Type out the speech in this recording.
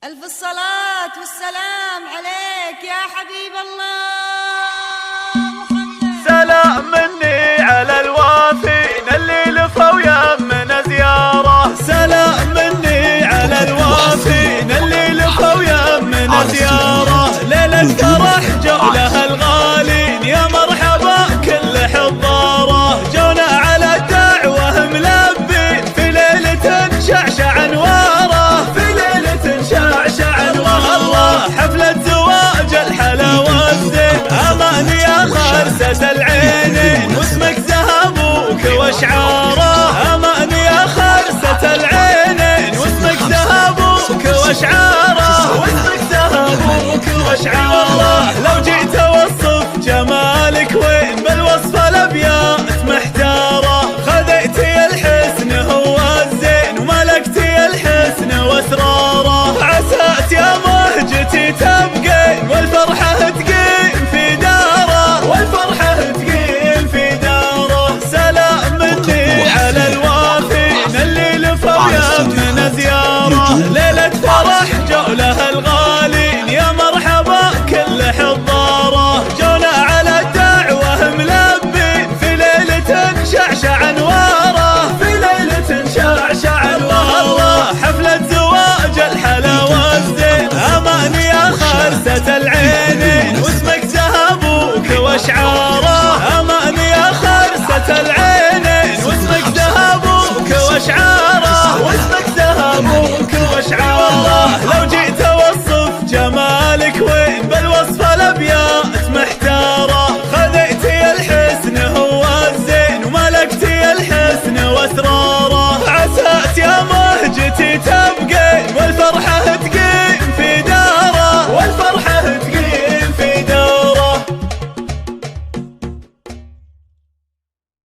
ألف الصلاة والسلام عليك يا حبيب الله محمد. سلام مني على الوافين اللي لفوا يمنا زيارة. سلام مني على الوافين اللي لفوا يمنا زيارة. ليلة فرح جولها الغالين يا مرحبا كل حضاره. جونا على الدعوة ملبين في ليلة شعشع انواره. في ليلة شعشع انواره. الله حفلة زواج الحلا والزين. امان يا خرسة العينين واسمك ذهبوك واشعاره. امان يا خرسة العينين واسمك ذهبوك واشعاره. واسمك ذهبوك واشعاره. لو جيت اوصف جمالك وين بالوصف الابيات محتاره. خذيتي الحسن هو الزين وملكتي الحسن واسراره. عسات يا مهجتي تبقين والفرحة تقيم في داره. والفرحة تقيم في داره. سلام مني على الوافين اللي لفوا يمنا زيارة. ليلة فرح جولها الغالين يا مرحبا كل حضاره. جونا على الدعوة ملبين في ليلة شعشع انواره. في ليلة شعشع انواره. الله حفلة زواج الحلا والزين. امان يا خرسة العينين واسمك ذهبوك واشعاره.